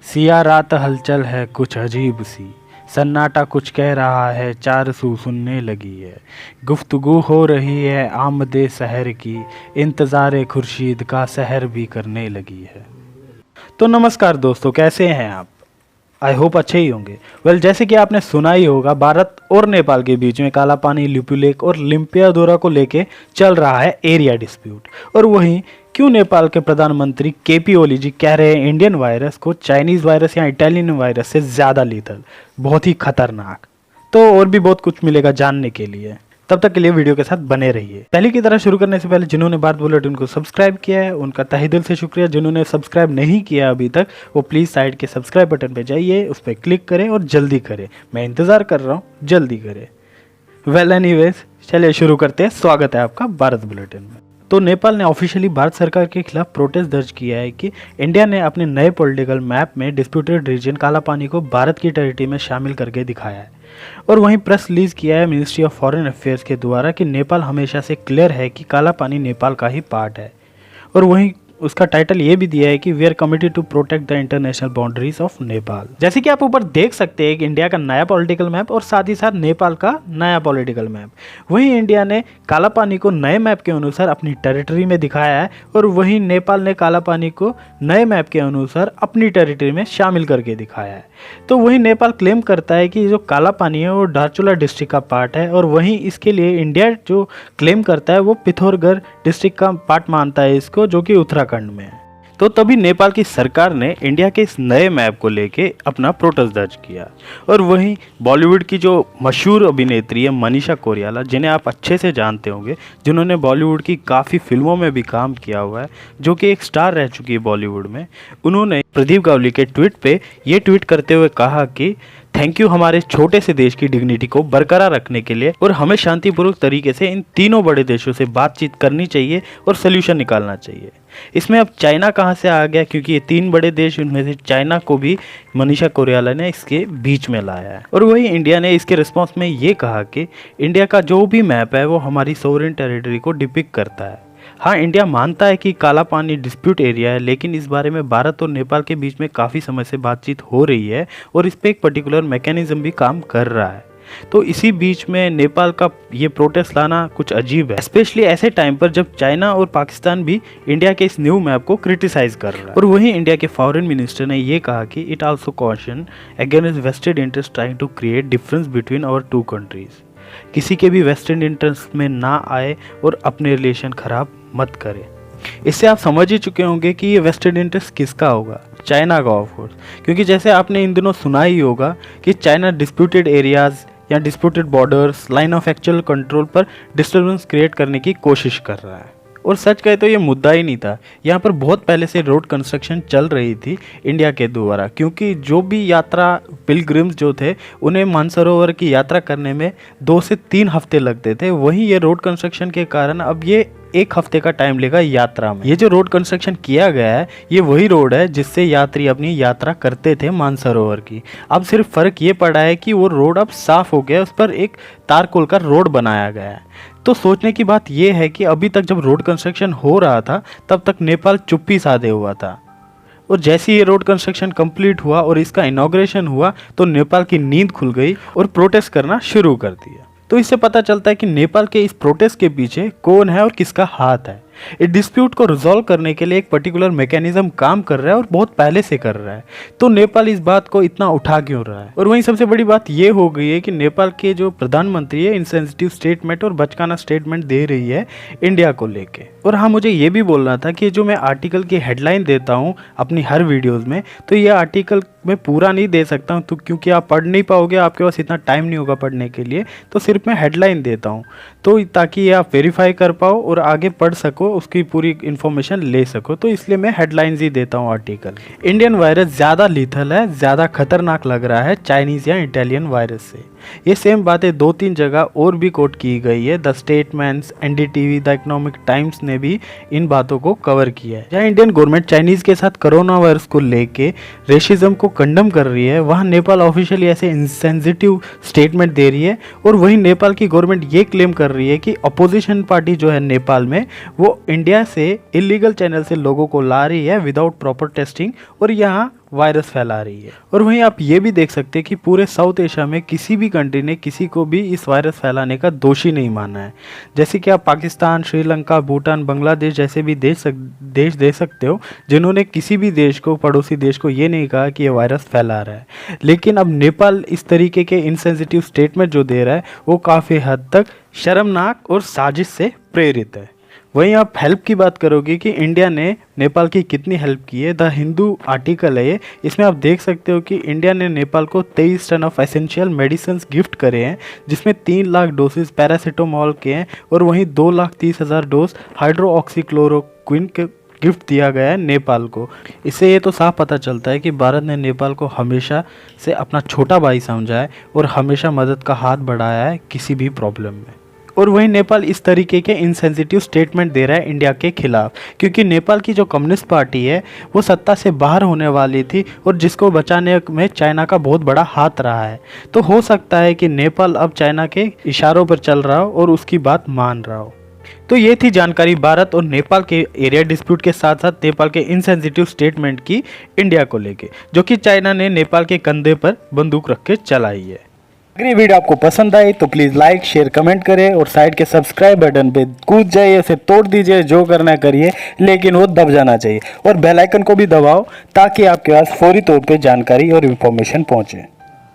सिया रात हलचल है कुछ अजीब सी, सन्नाटा कुछ कह रहा है चार सू सुनने लगी है। गुफ्तगू हो रही है आमदे सहर की, इंतज़ार खुर्शीद का सहर भी करने लगी है। तो नमस्कार दोस्तों, कैसे हैं आप? आई होप अच्छे ही होंगे। जैसे कि आपने सुना ही होगा, भारत और नेपाल के बीच में काला पानी, लिपु लेक और लिम्पियादोरा को लेके चल रहा है एरिया डिस्प्यूट। और वहीं क्यों नेपाल के प्रधानमंत्री केपी ओली जी कह रहे हैं इंडियन वायरस को चाइनीज़ वायरस या इटालियन वायरस से ज़्यादा लीथल, बहुत ही खतरनाक। तो और भी बहुत कुछ मिलेगा जानने के लिए, तब तक के लिए वीडियो के साथ बने रहिए। पहले की तरह शुरू करने से पहले जिन्होंने भारत बुलेटिन को सब्सक्राइब किया है उनका तहे दिल से शुक्रिया। जिन्होंने सब्सक्राइब नहीं किया अभी तक, वो प्लीज़ साइड के सब्सक्राइब बटन पे जाइए, उस पर क्लिक करें और जल्दी करें। मैं इंतज़ार कर रहा हूँ, जल्दी करें। एनीवेज चलिए शुरू करते हैं। स्वागत है आपका भारत बुलेटिन में। तो नेपाल ने ऑफिशियली भारत सरकार के खिलाफ प्रोटेस्ट दर्ज किया है कि इंडिया ने अपने नए पॉलिटिकल मैप में डिस्प्यूटेड रीजन काला पानी को भारत की टेरिटरी में शामिल करके दिखाया है। और वहीं प्रेस रिलीज किया है मिनिस्ट्री ऑफ फॉरेन अफेयर्स के द्वारा कि नेपाल हमेशा से क्लियर है कि काला पानी नेपाल का ही पार्ट है। और वहीं उसका टाइटल ये भी दिया है कि we are committed to protect the international boundaries of Nepal. जैसे कि आप ऊपर देख सकते हैं कि इंडिया का नया पॉलिटिकल मैप और साथ ही साथ नेपाल का नया पॉलिटिकल मैप। वहीं इंडिया ने काला पानी को नए मैप के अनुसार अपनी टेरिटरी में दिखाया है और वहीं नेपाल ने काला पानी को नए मैप के अनुसार अपनी टेरिटरी में शामिल करके दिखाया है। तो वहीं नेपाल क्लेम करता है कि जो काला पानी है वो धारचूला डिस्ट्रिक्ट का पार्ट है, और वहीं इसके लिए इंडिया जो क्लेम करता है वो पिथौरागढ़ डिस्ट्रिक्ट का पार्ट मानता है इसको, जो कि उत्तराखंड में है। तो तभी नेपाल की सरकार ने इंडिया के इस नए मैप को लेके अपना प्रोटेस्ट दर्ज किया। और वहीं बॉलीवुड की जो मशहूर अभिनेत्री है मनीषा कोइराला, जिन्हें आप अच्छे से जानते होंगे, जिन्होंने बॉलीवुड की काफ़ी फिल्मों में भी काम किया हुआ है, जो कि एक स्टार रह चुकी है बॉलीवुड में, उन्होंने प्रदीप गावली के ट्वीट पे ये ट्वीट करते हुए कहा कि थैंक यू हमारे छोटे से देश की डिग्निटी को बरकरार रखने के लिए, और हमें शांतिपूर्वक तरीके से इन तीनों बड़े देशों से बातचीत करनी चाहिए और सोल्यूशन निकालना चाहिए। इसमें अब चाइना कहाँ से आ गया, क्योंकि ये तीन बड़े देश, उनमें से चाइना को भी मनीषा कोइराला ने इसके बीच में लाया है। और वही इंडिया ने इसके रिस्पॉन्स में ये कहा कि इंडिया का जो भी मैप है वो हमारी सोवरेन टेरिटरी को डिपिक्ट करता है। हाँ, इंडिया मानता है कि काला पानी डिस्प्यूट एरिया है, लेकिन इस बारे में भारत और नेपाल के बीच में काफ़ी समय से बातचीत हो रही है और इस पर एक पर्टिकुलर मैकेनिज्म भी काम कर रहा है। तो इसी बीच में नेपाल का ये प्रोटेस्ट लाना कुछ अजीब है, स्पेशली ऐसे टाइम पर जब चाइना और पाकिस्तान भी इंडिया के इस न्यू मैप को क्रिटिसाइज कर रहा है। और वहीं इंडिया के फॉरेन मिनिस्टर ने ये कहा कि it also caution against vested interest trying to create difference between our two countries. किसी के भी वेस्टर्न इंटरेस्ट में ना आए और अपने रिलेशन खराब मत करे। इससे आप समझ ही चुके होंगे कि ये वेस्टर्न इंटरेस्ट किसका होगा, चाइना का ऑफ कोर्स, क्योंकि जैसे आपने इन दिनों सुना ही होगा कि चाइना डिस्प्यूटेड एरियाज या disputed borders, line of actual control पर डिस्टर्बेंस क्रिएट करने की कोशिश कर रहा है। और सच कहे तो ये मुद्दा ही नहीं था, यहाँ पर बहुत पहले से रोड कंस्ट्रक्शन चल रही थी इंडिया के द्वारा, क्योंकि जो भी यात्रा पिलग्रिम्स जो थे उन्हें मानसरोवर की यात्रा करने में 2 से 3 हफ्ते लगते थे। वहीं ये रोड कंस्ट्रक्शन के कारण अब ये 1 हफ्ते का टाइम लेगा यात्रा में। ये जो रोड कंस्ट्रक्शन किया गया है ये वही रोड है जिससे यात्री अपनी यात्रा करते थे मानसरोवर की। अब सिर्फ फर्क ये पड़ा है कि वो रोड अब साफ हो गया, उस पर एक तारकोल का रोड बनाया गया है। तो सोचने की बात यह है कि अभी तक जब रोड कंस्ट्रक्शन हो रहा था तब तक नेपाल चुप्पी साधे हुआ था, और जैसे ये रोड कंस्ट्रक्शन कंप्लीट हुआ और इसका इनॉग्रेशन हुआ तो नेपाल की नींद खुल गई और प्रोटेस्ट करना शुरू कर दिया। तो इससे पता चलता है कि नेपाल के इस प्रोटेस्ट के पीछे कौन है और किसका हाथ है। इस डिस्प्यूट को रिजॉल्व करने के लिए एक पर्टिकुलर मैकेनिज्म काम कर रहा है और बहुत पहले से कर रहा है। तो नेपाल इस बात को इतना उठा क्यों रहा है? और वहीं सबसे बड़ी बात ये हो गई है कि नेपाल के जो प्रधानमंत्री है इनसेंसिटिव स्टेटमेंट और बचकाना स्टेटमेंट दे रही है इंडिया को लेके। और हाँ, मुझे ये भी बोलना था कि जो मैं आर्टिकल की हेडलाइन देता हूँ अपनी हर वीडियोज़ में, तो ये आर्टिकल मैं पूरा नहीं दे सकता हूँ, तो क्योंकि आप पढ़ नहीं पाओगे, आपके पास इतना टाइम नहीं होगा पढ़ने के लिए, तो सिर्फ मैं हेडलाइन देता हूँ, तो ताकि आप वेरीफाई कर पाओ और आगे पढ़ सको, उसकी पूरी इन्फॉर्मेशन ले सको। तो इसलिए मैं हेडलाइंस ही देता हूँ आर्टिकल। इंडियन वायरस ज़्यादा लीथल है, ज़्यादा खतरनाक लग रहा है चाइनीज़ या इटालियन वायरस से। ये सेम बातें 2-3 जगह और भी कोट की गई है। The statements, NDTV, the economic times ने भी इन बातों को कवर किया है। जहाँ इंडियन गवर्नमेंट चाइनीज़ के साथ कोरोना वायरस को लेके रेसिज्म को कंडम कर रही है, वहाँ नेपाल ऑफिशियली ऐसे इंसेंसिटिव स्टेटमेंट दे रही है। और वहीं नेपाल की गवर्नमेंट ये क्लेम कर रही है कि अपोजिशन पार्टी जो है नेपाल में, वो इंडिया से इलीगल चैनल से लोगों को ला रही है विदाउट प्रॉपर टेस्टिंग, और यहाँ वायरस फैला रही है। और वहीं आप ये भी देख सकते हैं कि पूरे साउथ एशिया में किसी भी कंट्री ने किसी को भी इस वायरस फैलाने का दोषी नहीं माना है। जैसे कि आप पाकिस्तान, श्रीलंका, भूटान, बांग्लादेश जैसे भी देश देख सकते हो जिन्होंने किसी भी देश को, पड़ोसी देश को ये नहीं कहा कि ये वायरस फैला रहा है। लेकिन अब नेपाल इस तरीके के इनसेंसिटिव स्टेटमेंट जो दे रहा है वो काफ़ी हद तक शर्मनाक और साजिश से प्रेरित है। वहीं आप हेल्प की बात करोगे कि इंडिया ने नेपाल की कितनी हेल्प की है। द हिंदू आर्टिकल है ये, इसमें आप देख सकते हो कि इंडिया ने नेपाल को 23 ton of essential medicine gift करे हैं, जिसमें 3 लाख डोसेज पैरासीटामोल के हैं और वहीं 2,30,000 डोज हाइड्रोक्सीक्लोरोक्विन के गिफ्ट दिया गया है नेपाल को। इससे ये तो साफ पता चलता है कि भारत ने नेपाल को हमेशा से अपना छोटा भाई समझा है और हमेशा मदद का हाथ बढ़ाया है किसी भी प्रॉब्लम में। और वहीं नेपाल इस तरीके के इनसेंसिटिव स्टेटमेंट दे रहा है इंडिया के खिलाफ, क्योंकि नेपाल की जो कम्युनिस्ट पार्टी है वो सत्ता से बाहर होने वाली थी और जिसको बचाने में चाइना का बहुत बड़ा हाथ रहा है। तो हो सकता है कि नेपाल अब चाइना के इशारों पर चल रहा हो और उसकी बात मान रहा हो। तो ये थी जानकारी भारत और नेपाल के एरिया डिस्प्यूट के साथ साथ नेपाल के इनसेंसिटिव स्टेटमेंट की इंडिया को लेके, जो कि चाइना ने नेपाल के कंधे पर बंदूक रख के चलाई है। अगर ये वीडियो आपको पसंद आई तो प्लीज़ लाइक, शेयर, कमेंट करें और साइड के सब्सक्राइब बटन पे कूद जाइए, उसे तोड़ दीजिए, जो करना करिए, लेकिन वो दब जाना चाहिए। और बेल आइकन को भी दबाओ ताकि आपके पास फौरी तौर पे जानकारी और इन्फॉर्मेशन पहुंचे।